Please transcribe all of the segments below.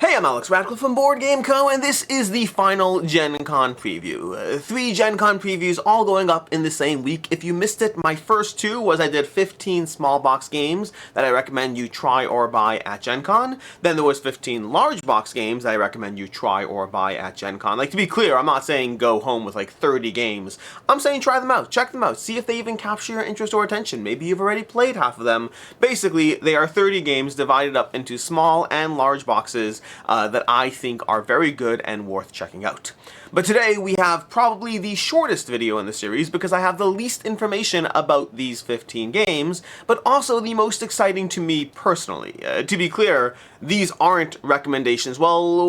Hey, I'm Alex Radcliffe from Board Game Co, and this is the final Gencon preview. 3 Gencon previews all going up in the same week. If you missed it, my first 2 was I did 15 small box games that I recommend you try or buy at Gencon. Then there was 15 large box games that I recommend you try or buy at Gencon. Like, to be clear, I'm not saying go home with like 30 games. I'm saying try them out, check them out, see if they even capture your interest or attention. Maybe you've already played half of them. Basically, they are 30 games divided up into small and large boxes that I think are very good and worth checking out. But today we have probably the shortest video in the series because I have the least information about these 15 games, but also the most exciting to me personally. To be clear, these aren't recommendations. Well,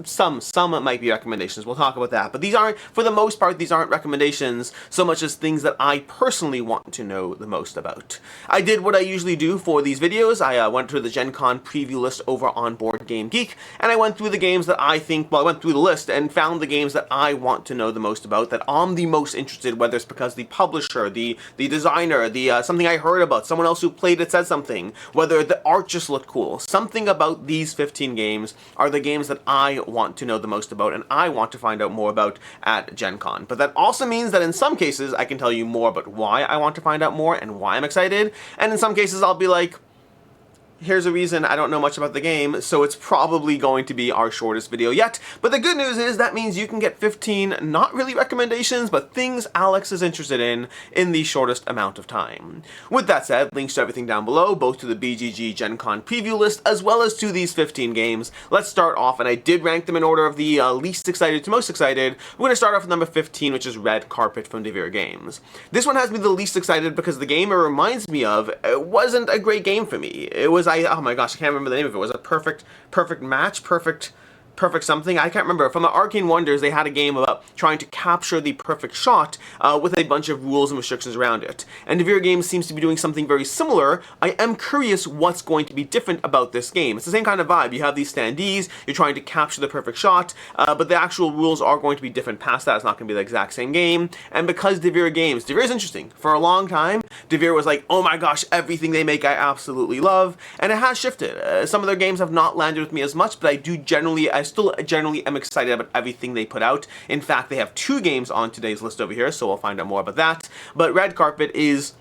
some might be recommendations. We'll talk about that. But these aren't, for the most part, these aren't recommendations so much as things that I personally want to know the most about. I did what I usually do for these videos. I went through the Gencon preview list over on Board Game Geek, and I went through the games that I think, well, I went through the list and found the games that I want to know the most about, that I'm the most interested, whether it's because the publisher, the designer, something I heard about, someone else who played it said something, whether the art just looked cool. Something about these 15 games are the games that I want to know the most about and I want to find out more about at Gencon. But that also means that in some cases I can tell you more about why I want to find out more and why I'm excited, and in some cases I'll be like, here's a reason I don't know much about the game, so it's probably going to be our shortest video yet. But the good news is that means you can get 15, not really recommendations, but things Alex is interested in the shortest amount of time. With that said, links to everything down below, both to the BGG Gencon preview list as well as to these 15 games. Let's start off, and I did rank them in order of the least excited to most excited. We're going to start off with number 15, which is Red Carpet from Devere Games. This one has me the least excited because the game it reminds me of wasn't a great game for me. It was oh my gosh, I can't remember the name of it. Was it perfect match? Perfect something? I can't remember. From the Arcane Wonders, they had a game about trying to capture the perfect shot with a bunch of rules and restrictions around it. And Devere Games seems to be doing something very similar. I am curious what's going to be different about this game. It's the same kind of vibe. You have these standees, you're trying to capture the perfect shot, but the actual rules are going to be different past that. It's not going to be the exact same game. And because Devere is interesting. For a long time, Devere was like, oh my gosh, everything they make I absolutely love. And it has shifted. Some of their games have not landed with me as much, but I still generally am excited about everything they put out. In fact, they have 2 games on today's list over here, so we'll find out more about that. But Red Carpet is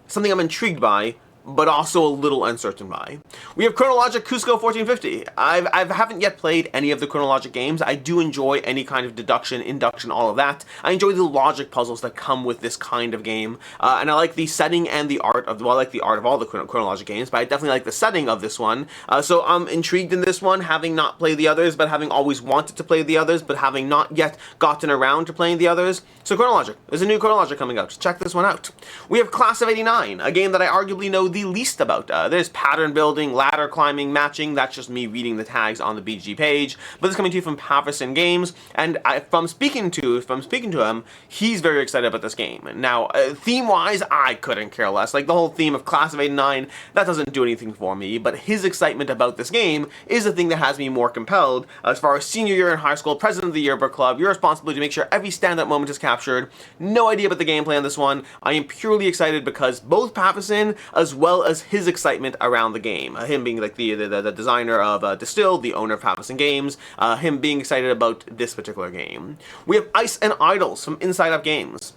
something I'm intrigued by, but also a little uncertain by. We have Kronologic Cuzco 1450. I haven't yet played any of the Kronologic games. I do enjoy any kind of deduction, induction, all of that. I enjoy the logic puzzles that come with this kind of game, and I like the setting and the art of, well, I like the art of all the Kronologic games, but I definitely like the setting of this one. So I'm intrigued in this one, having not played the others, but having always wanted to play the others, but having not yet gotten around to playing the others. So Kronologic, there's a new Kronologic coming out. Check this one out. We have Class of 89, a game that I arguably know the least about. There's pattern building, ladder climbing, matching. That's just me reading the tags on the BG page. But this is coming to you from Patterson Games, and from speaking to him, he's very excited about this game. Now, theme-wise, I couldn't care less. Like, the whole theme of Class of 89, that doesn't do anything for me, but his excitement about this game is the thing that has me more compelled. As far as senior year in high school, president of the yearbook club, your responsibility to make sure every stand-up moment is captured. No idea about the gameplay on this one. I am purely excited because both Patterson, as well as his excitement around the game, him being like the designer of Distill, the owner of Patterson Games, him being excited about this particular game. We have Ice and Idols from Inside Up Games.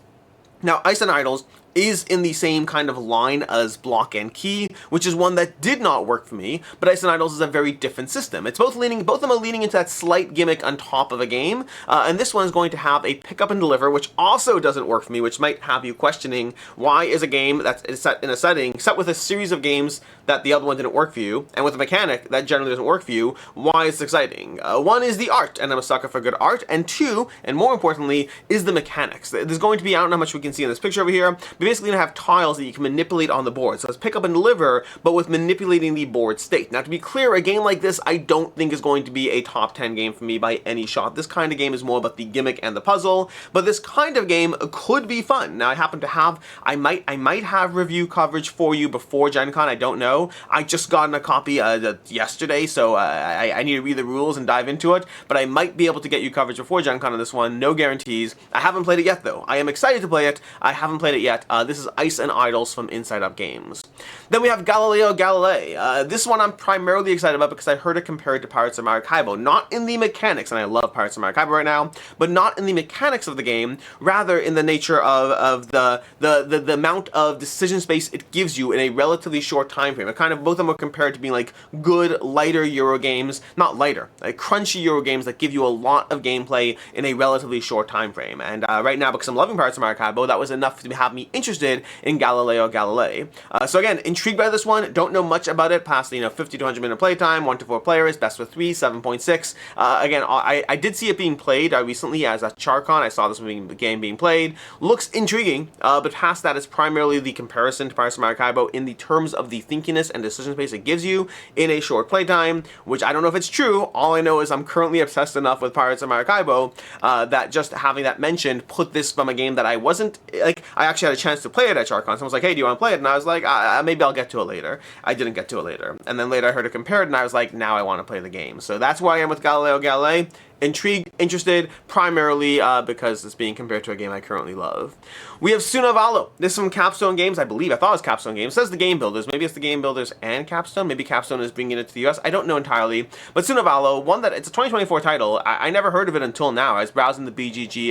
Now, Ice and Idols is in the same kind of line as Block and Key, which is one that did not work for me, but Ice and Idols is a very different system. It's both of them are leaning into that slight gimmick on top of a game, and this one is going to have a pick up and deliver, which also doesn't work for me, which might have you questioning, why is a game that's set in a setting, set with a series of games that the other one didn't work for you, and with a mechanic that generally doesn't work for you, why is it exciting? One is the art, and I'm a sucker for good art, and 2, and more importantly, is the mechanics. There's going to be, I don't know how much we can see in this picture over here, but basically going to have tiles that you can manipulate on the board. So it's pick up and deliver, but with manipulating the board state. Now, to be clear, a game like this I don't think is going to be a top 10 game for me by any shot. This kind of game is more about the gimmick and the puzzle, but this kind of game could be fun. Now, I happen to have, I might have review coverage for you before Gen Con, I don't know. I just got a copy yesterday, so I need to read the rules and dive into it, but I might be able to get you coverage before Gen Con on this one. No guarantees. I haven't played it yet, though. I am excited to play it. I haven't played it yet. This is Ice and Idols from Inside Up Games. Then we have Galileo Galilei. This one I'm primarily excited about because I heard it compared to Pirates of Maracaibo. Not in the mechanics, and I love Pirates of Maracaibo right now, but not in the mechanics of the game, rather in the nature of the amount of decision space it gives you in a relatively short time frame. Both of them are compared to being like good, lighter Euro games, not lighter, like crunchy Euro games that give you a lot of gameplay in a relatively short time frame. And right now, because I'm loving Pirates of Maracaibo, that was enough to have me interested in Galileo Galilei. So again, intrigued by this one, don't know much about it past 50 to 100 minute playtime, 1 to 4 players, best of 3, 7.6. Again, I did see it being played recently as a Charcon. I saw this game being played. Looks intriguing, but past that is primarily the comparison to Pirates of Maracaibo in the terms of the thinkiness and decision space it gives you in a short playtime, which I don't know if it's true. All I know is I'm currently obsessed enough with Pirates of Maracaibo that just having that mentioned put this from a game that I wasn't, like, I actually had a chance to play it at Charcon. Someone was like, hey, do you want to play it? And I was like, maybe I'll get to it later. I didn't get to it later. And then later I heard it compared and I was like, now I want to play the game. So that's where I am with Galileo Galilei. Intrigued, interested, primarily because it's being compared to a game I currently love. We have Suna Valo. This is from Capstone Games, I believe. I thought it was Capstone Games. It says the Game Builders. Maybe it's the Game Builders and Capstone. Maybe Capstone is bringing it to the US. I don't know entirely. But Suna Valo, it's a 2024 title. I never heard of it until now. I was browsing the BGG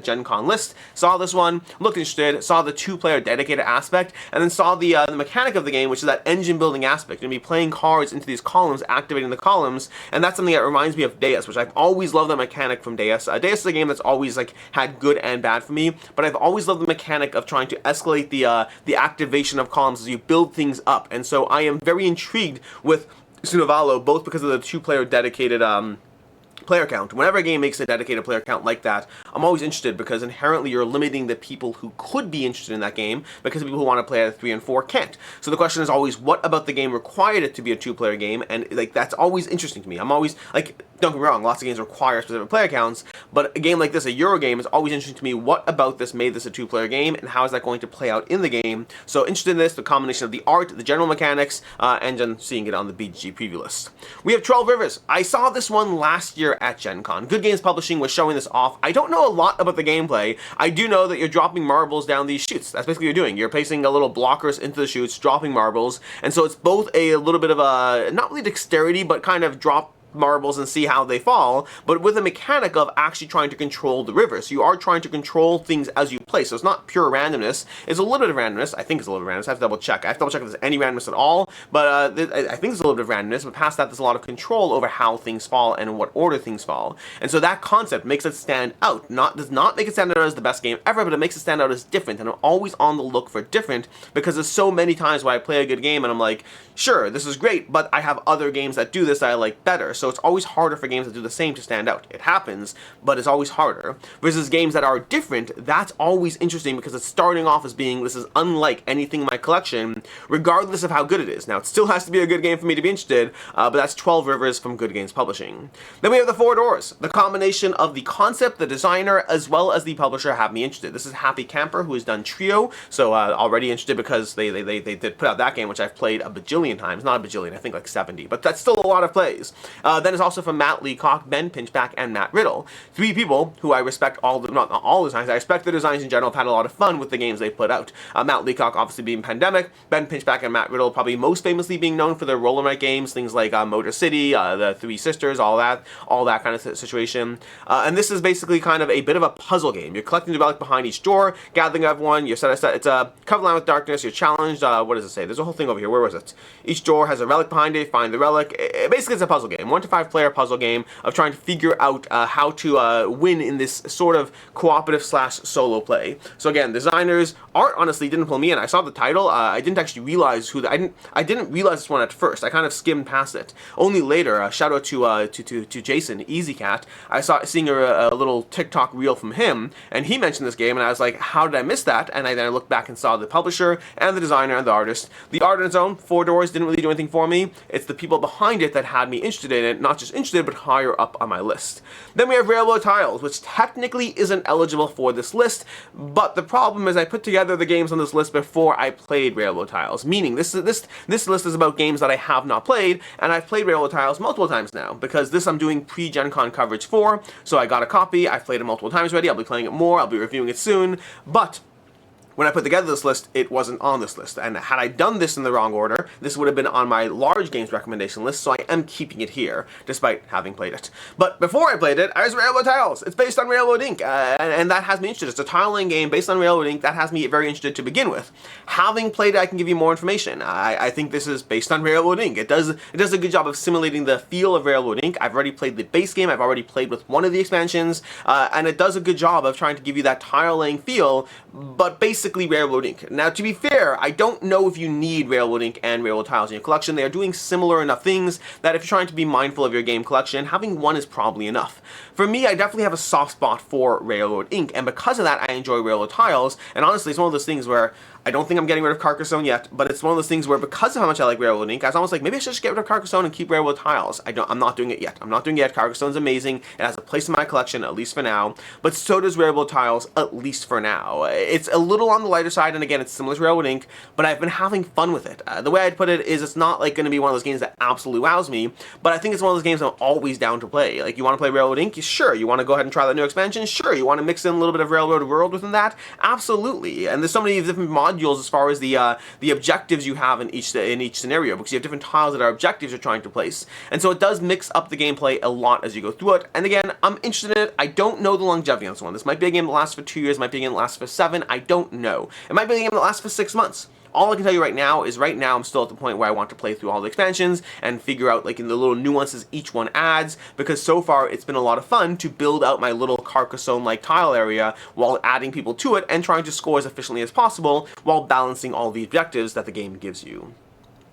Gencon list, saw this one, looked interested, saw the 2-player dedicated aspect, and then saw the mechanic of the game, which is that engine building aspect. You're going to be playing cards into these columns, activating the columns, and that's something that reminds me of Deus, which I've always loved that mechanic from Deus. Deus is a game that's always had good and bad for me, but I've always loved the mechanic of trying to escalate the activation of columns as you build things up. And so I am very intrigued with Suna Valo, both because of the 2-player dedicated player count. Whenever a game makes a dedicated player count like that, I'm always interested because inherently you're limiting the people who could be interested in that game because the people who want to play at 3 and 4 can't. So the question is always, what about the game required it to be a 2-player game? And that's always interesting to me. I'm always don't get me wrong, lots of games require specific player counts, but a game like this, a Euro game, is always interesting to me. What about this made this a 2-player game, and how is that going to play out in the game? So interested in this, the combination of the art, the general mechanics, and then seeing it on the BGG preview list. We have 12 Rivers. I saw this one last year at Gen Con. Good Games Publishing was showing this off. I don't know a lot about the gameplay. I do know that you're dropping marbles down these chutes. That's basically what you're doing. You're placing a little blockers into the chutes, dropping marbles, and so it's both a little bit of a, not really dexterity, but kind of drop marbles and see how they fall, but with a mechanic of actually trying to control the river. So you are trying to control things as you play. So it's not pure randomness. It's a little bit of randomness. I think it's a little bit of randomness. I have to double check. I have to double check if there's any randomness at all, but I think there's a little bit of randomness, but past that there's a lot of control over how things fall and in what order things fall. And so that concept makes it stand out. Does not make it stand out as the best game ever, but it makes it stand out as different, and I'm always on the look for different because there's so many times where I play a good game and I'm like, sure, this is great, but I have other games that do this that I like better. So it's always harder for games that do the same to stand out. It happens, but it's always harder. Versus games that are different, that's always interesting because it's starting off as being, this is unlike anything in my collection, regardless of how good it is. Now, it still has to be a good game for me to be interested, but that's 12 Rivers from Good Games Publishing. Then we have the Four Doors. The combination of the concept, the designer, as well as the publisher have me interested. This is Happy Camper, who has done Trio, so already interested because they did put out that game, which I've played a bajillion times. Not a bajillion, I think like 70, but that's still a lot of plays. Then it's also from Matt Leacock, Ben Pinchback, and Matt Riddle. 3 people who I respect not all the designs. I respect the designs in general. I've had a lot of fun with the games they put out. Matt Leacock obviously being Pandemic, Ben Pinchback and Matt Riddle probably most famously being known for their roll and write games, things like Motor City, the Three Sisters, all that kind of situation. And this is basically kind of a bit of a puzzle game. You're collecting the relic behind each door, gathering everyone. You're set. It's a cover line with darkness. You're challenged. What does it say? There's a whole thing over here. Where was it? Each door has a relic behind it. Find the relic. Basically, it's a puzzle game. 1 to 5 player puzzle game of trying to figure out how to win in this sort of cooperative / solo play. So again, designers, art honestly didn't pull me in. I saw the title. I didn't actually realize who. I didn't realize this one at first. I kind of skimmed past it. Only later, shout out to Jason EasyCat. I seeing a little TikTok reel from him, and he mentioned this game, and I was like, how did I miss that? And then I looked back and saw the publisher and the designer and the artist. The art on its own, Four Doors, didn't really do anything for me. It's the people behind it that had me interested in it, not just interested, but higher up on my list. Then we have Railroad Tiles, which technically isn't eligible for this list, but the problem is I put together the games on this list before I played Railroad Tiles, meaning this list is about games that I have not played, and I've played Railroad Tiles multiple times now, because this I'm doing pre-Gen Con coverage for, so I got a copy, I've played it multiple times already, I'll be playing it more, I'll be reviewing it soon, but when I put together this list, it wasn't on this list. And had I done this in the wrong order, this would have been on my large games recommendation list, so I am keeping it here, despite having played it. But before I played it, I was Railroad Tiles. It's based on Railroad Inc., and that has me interested. It's a tile-laying game based on Railroad Inc. That has me very interested to begin with. Having played it, I can give you more information. I think this is based on Railroad Inc. It does a good job of simulating the feel of Railroad Inc. I've already played the base game, I've already played with one of the expansions, and it does a good job of trying to give you that tile-laying feel, but basically Railroad Inc. Now, to be fair, I don't know if you need Railroad Inc. and Railroad Tiles in your collection. They are doing similar enough things that if you're trying to be mindful of your game collection, having one is probably enough. For me, I definitely have a soft spot for Railroad Inc., and because of that, I enjoy Railroad Tiles, and honestly, it's one of those things where I don't think I'm getting rid of Carcassonne yet, but it's one of those things where because of how much I like Railroad Inc., I was almost like, maybe I should just get rid of Carcassonne and keep Railroad Tiles. I'm not doing it yet. I'm not doing it yet. Carcassonne's amazing. It has a place in my collection, at least for now, but so does Railroad Tiles, at least for now. It's a little on the lighter side, and again, it's similar to Railroad Inc., but I've been having fun with it. The way I'd put it is it's not like going to be one of those games that absolutely wows me, but I think it's one of those games I'm always down to play. Like, you want to play Railroad Inc.? Sure. You want to go ahead and try that new expansion? Sure. You want to mix in a little bit of Railroad World within that? Absolutely. And there's so many different modules as far as the objectives you have in each scenario, because you have different tiles that are objectives you're trying to place. And so it does mix up the gameplay a lot as you go through it. And again, I'm interested in it. I don't know the longevity on this one. This might be a game that lasts for 2 years, might be a game that lasts for 7. I don't know. It might be a game that lasts for 6 months. All I can tell you right now is I'm still at the point where I want to play through all the expansions and figure out like in the little nuances each one adds, because so far it's been a lot of fun to build out my little Carcassonne-like tile area while adding people to it and trying to score as efficiently as possible while balancing all the objectives that the game gives you.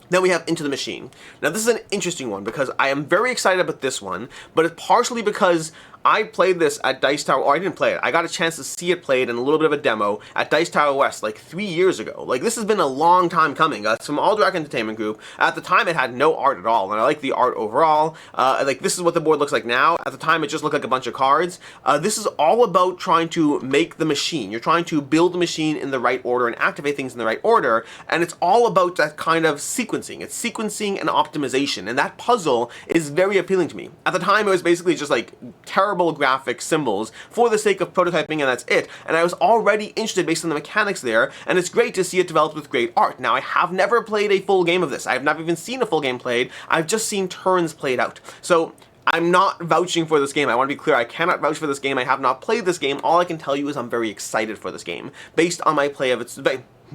Then we have Into the Machine. Now this is an interesting one because I am very excited about this one, but it's partially because I played this at Dice Tower, or I didn't play it. I got a chance to see it played in a little bit of a demo at Dice Tower West like 3 years ago. Like, this has been a long time coming. It's from All Direct Entertainment Group. At the time, it had no art at all, and I like the art overall. Like, this is what the board looks like now. At the time, it just looked like a bunch of cards. This is all about trying to make the machine. You're trying to build the machine in the right order and activate things in the right order, and it's all about that kind of sequencing. It's sequencing and optimization, and that puzzle is very appealing to me. At the time, it was basically just like terrible graphic symbols for the sake of prototyping, and that's it. And I was already interested based on the mechanics there, and it's great to see it developed with great art. Now, I have never played a full game of this. I have not even seen a full game played. I've just seen turns played out. So I'm not vouching for this game. I want to be clear. I cannot vouch for this game. I have not played this game. All I can tell you is I'm very excited for this game based on my play of its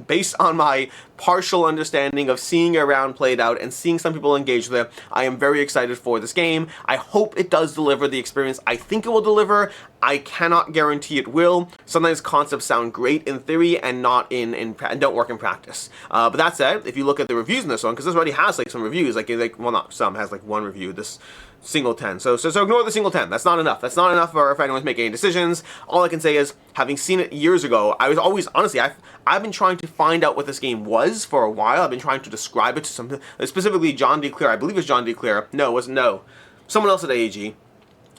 based on my partial understanding of seeing it around played out and seeing some people engage with it. I am very excited for this game. I hope it does deliver the experience I think it will deliver. I cannot guarantee it will. Sometimes concepts sound great in theory and not and don't work in practice. But that said, if you look at the reviews in this one, because this already has like some reviews, like well, not some, has like one review. This single 10. So ignore the single 10. That's not enough. That's not enough for if anyone's making any decisions. All I can say is, having seen it years ago, I was always, honestly, I've been trying to find out what this game was for a while. I've been trying to describe it to something, specifically John D. Clear. I believe it was John D. Clear. No, it wasn't. No. Someone else at AEG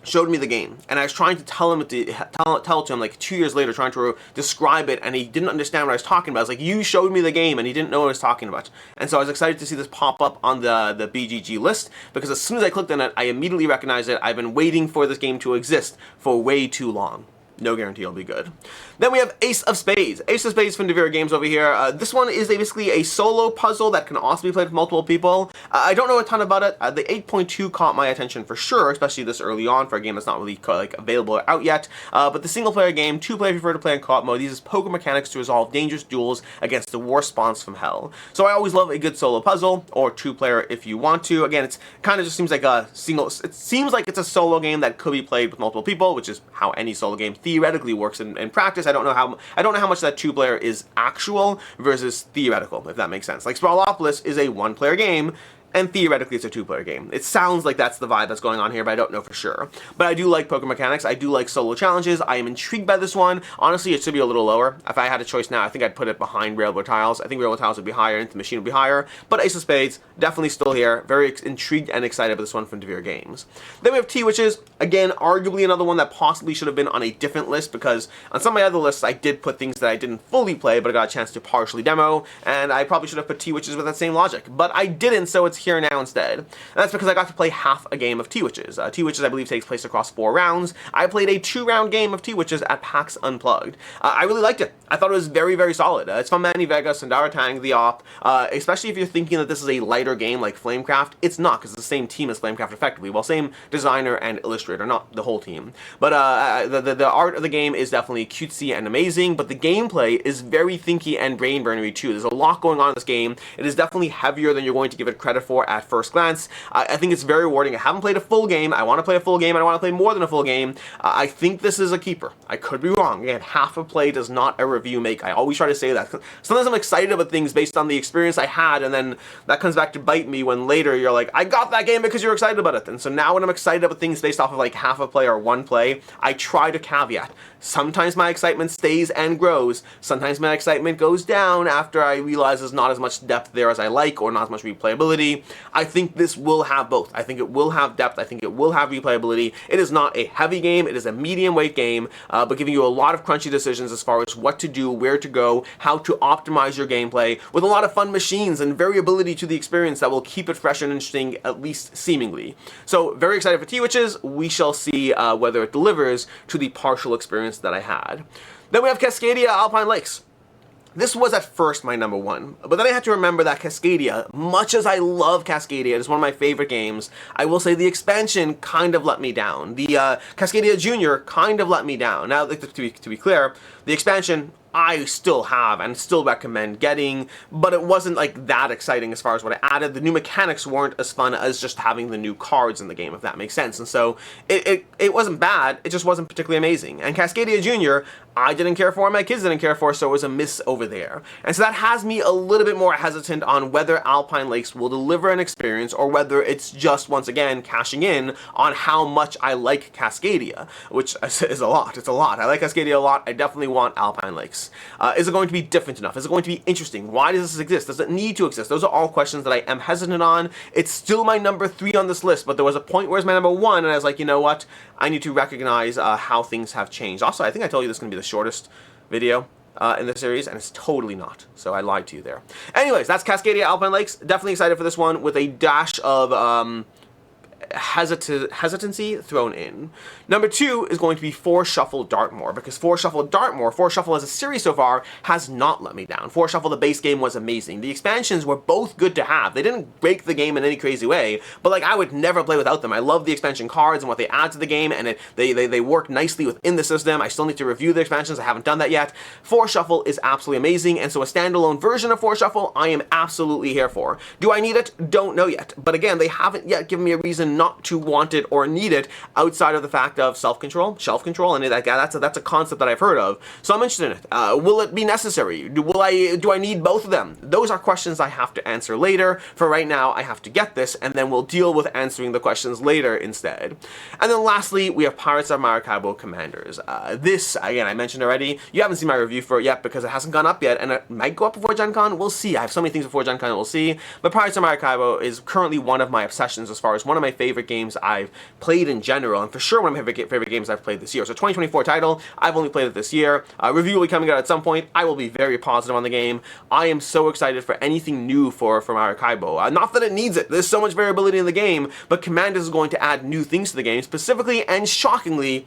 showed me the game, and I was trying to tell it to him like 2 years later, trying to describe it, and he didn't understand what I was talking about. I was like, you showed me the game, and he didn't know what I was talking about. And so I was excited to see this pop up on the BGG list, because as soon as I clicked on it, I immediately recognized it. I've been waiting for this game to exist for way too long. No guarantee it'll be good. Then we have Ace of Spades. Ace of Spades from Devere Games over here. This one is basically a solo puzzle that can also be played with multiple people. I don't know a ton about it. The 8.2 caught my attention for sure, especially this early on for a game that's not really like available or out yet. But the single player game, 2 players prefer to play in co-op mode, uses poker mechanics to resolve dangerous duels against the war spawns from hell. So I always love a good solo puzzle, or 2 player if you want to. Again, it's kind of just seems like a single, it seems like it's a solo game that could be played with multiple people, which is how any solo game theoretically works in practice. I don't know how much that 2 player is actual versus theoretical, if that makes sense. Like Sprawlopolis is a 1 player game, and theoretically it's a 2-player game. It sounds like that's the vibe that's going on here, but I don't know for sure. But I do like poker mechanics. I do like solo challenges. I am intrigued by this one. Honestly, it should be a little lower. If I had a choice now, I think I'd put it behind Railroad Tiles. I think Railroad Tiles would be higher, Into the Machine would be higher. But Ace of Spades, definitely still here. Very intrigued and excited about this one from Devere Games. Then we have T-Witches. Again, arguably another one that possibly should have been on a different list, because on some of my other lists, I did put things that I didn't fully play, but I got a chance to partially demo, and I probably should have put T-Witches with that same logic. But I didn't, so it's here now instead. And that's because I got to play half a game of T-Witches. T-Witches, I believe, takes place across 4 rounds. I played a 2-round game of T-Witches at PAX Unplugged. I really liked it. I thought it was very, very solid. It's from Manny Vega, Sundara Tang, the op. Especially if you're thinking that this is a lighter game like Flamecraft, it's not, because it's the same team as Flamecraft effectively. Well, same designer and illustrator, not the whole team. But the art of the game is definitely cutesy and amazing, but the gameplay is very thinky and brain-burnery too. There's a lot going on in this game. It is definitely heavier than you're going to give it credit for at first glance. I think it's very rewarding. I haven't played a full game. I want to play a full game. I want to play more than a full game. I think this is a keeper. I could be wrong. Again, half a play does not a review make. I always try to say that. Sometimes I'm excited about things based on the experience I had, and then that comes back to bite me when later you're like, I got that game because you're excited about it. And so now when I'm excited about things based off of like half a play or one play, I try to caveat. Sometimes my excitement stays and grows. Sometimes my excitement goes down after I realize there's not as much depth there as I like, or not as much replayability. I think this will have both. I think it will have depth. I think it will have replayability. It is not a heavy game. It is a medium weight game, but giving you a lot of crunchy decisions as far as what to do, where to go, how to optimize your gameplay, with a lot of fun machines and variability to the experience that will keep it fresh and interesting, at least seemingly. So very excited for T-Witches. We shall see whether it delivers to the partial experience that I had. Then we have Cascadia Alpine Lakes. This was at first my number 1, but then I had to remember that Cascadia, much as I love Cascadia, it's one of my favorite games, I will say the expansion kind of let me down. The Cascadia Junior kind of let me down. Now, to be clear, the expansion I still have and still recommend getting, but it wasn't like that exciting as far as what I added. The new mechanics weren't as fun as just having the new cards in the game, if that makes sense. And so it wasn't bad, it just wasn't particularly amazing. And Cascadia Junior, I didn't care for, my kids didn't care for, so it was a miss over there. And so that has me a little bit more hesitant on whether Alpine Lakes will deliver an experience, or whether it's just, once again, cashing in on how much I like Cascadia, which is a lot. It's a lot. I like Cascadia a lot. I definitely want Alpine Lakes. Is it going to be different enough? Is it going to be interesting? Why does this exist? Does it need to exist? Those are all questions that I am hesitant on. It's still my number 3 on this list, but there was a point where it's my number 1, and I was like, you know what? I need to recognize how things have changed. Also, I think I told you this is going to be the shortest video in the series, and it's totally not. So I lied to you there. Anyways, that's Cascadia Alpine Lakes. Definitely excited for this one, with a dash of hesitancy thrown in. Number 2 is going to be 4 Shuffle Dartmoor, because 4 Shuffle Dartmoor, 4 Shuffle as a series so far, has not let me down. 4 Shuffle, the base game, was amazing. The expansions were both good to have. They didn't break the game in any crazy way, but like I would never play without them. I love the expansion cards and what they add to the game, and they work nicely within the system. I still need to review the expansions. I haven't done that yet. 4 Shuffle is absolutely amazing, and so a standalone version of 4 Shuffle, I am absolutely here for. Do I need it? Don't know yet. But again, they haven't yet given me a reason not to want it or need it, outside of the fact of self-control, shelf-control, and that's a concept that I've heard of. So I'm interested in it. Will it be necessary? Do I need both of them? Those are questions I have to answer later. For right now, I have to get this, and then we'll deal with answering the questions later instead. And then lastly, we have Pirates of Maracaibo Commanders. This, again, I mentioned already, you haven't seen my review for it yet because it hasn't gone up yet, and it might go up before Gen Con. We'll see. I have so many things before Gen Con, we'll see. But Pirates of Maracaibo is currently one of my obsessions, as far as one of my favorite games I've played in general, and for sure one of my favorite games I've played this year. So 2024 title, I've only played it this year. Review will be coming out at some point. I will be very positive on the game. I am so excited for anything new for Maracaibo. Not that it needs it. There's so much variability in the game, but Commanders is going to add new things to the game, specifically and shockingly,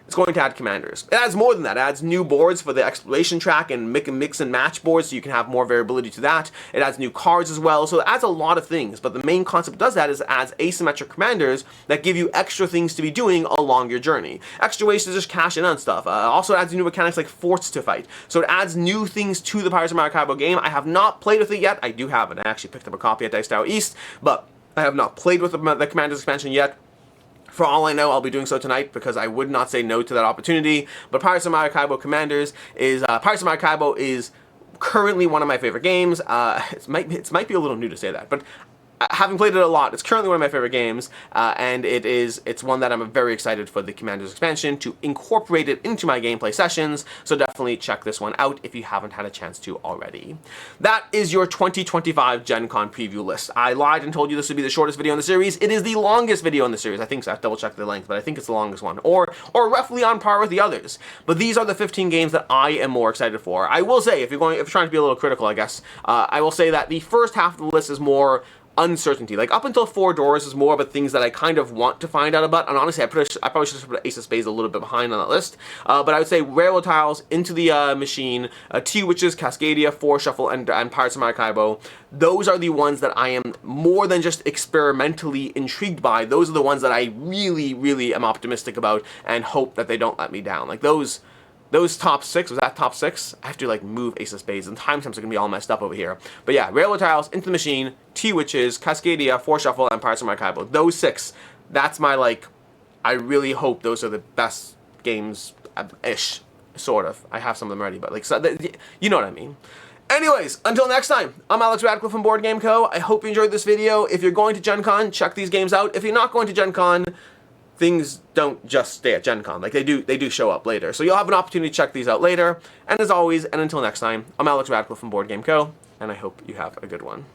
it's going to add commanders. It adds more than that. It adds new boards for the exploration track and mix and match boards, so you can have more variability to that. It adds new cards as well, so it adds a lot of things. But the main concept it does that is it adds asymmetric commanders that give you extra things to be doing along your journey. Extra ways to just cash in on stuff. Also adds new mechanics like forts to fight. So it adds new things to the Pirates of Maracaibo game. I have not played with it yet. I do have it. I actually picked up a copy at Dice Tower East, but I have not played with the Commanders expansion yet. For all I know, I'll be doing so tonight, because I would not say no to that opportunity. But Pirates of Maracaibo Commanders is Pirates of Maracaibo is currently one of my favorite games. It might be a little new to say that, but having played it a lot, it's currently one of my favorite games, and it's one that I'm very excited for the Commanders expansion to incorporate it into my gameplay sessions, so definitely check this one out if you haven't had a chance to already. That is your 2025 Gen Con preview list. I lied and told you this would be the shortest video in the series. It is the longest video in the series. I think so. I have to double check the length, but I think it's the longest one, or roughly on par with the others. But these are the 15 games that I am more excited for. I will say, if you're trying to be a little critical, I guess, I will say that the first half of the list is more uncertainty. Like, up until Four Doors is more of a things that I kind of want to find out about, and honestly, I probably should have put Ace of Spades a little bit behind on that list, but I would say Railroad Tiles, Into the Machine, Tea Witches, Cascadia, Four Shuffle, and Pirates of Maracaibo. Those are the ones that I am more than just experimentally intrigued by. Those are the ones that I really, really am optimistic about and hope that they don't let me down. Like, those top 6, was that top 6? I have to, like, move Ace of Spades, and timestamps are going to be all messed up over here. But yeah, Railroad Tiles, Into the Machine, Tea Witches, Cascadia, Four Shuffle, and Pirates of Maracaibo. Those 6, that's my, like, I really hope those are the best games-ish, sort of. I have some of them ready, but, like, so, you know what I mean. Anyways, until next time, I'm Alex Radical from Board Game Co. I hope you enjoyed this video. If you're going to Gen Con, check these games out. If you're not going to Gen Con, things don't just stay at Gen Con. Like, they do show up later. So you'll have an opportunity to check these out later. And as always, and until next time, I'm Alex Radical from Board Game Co. And I hope you have a good one.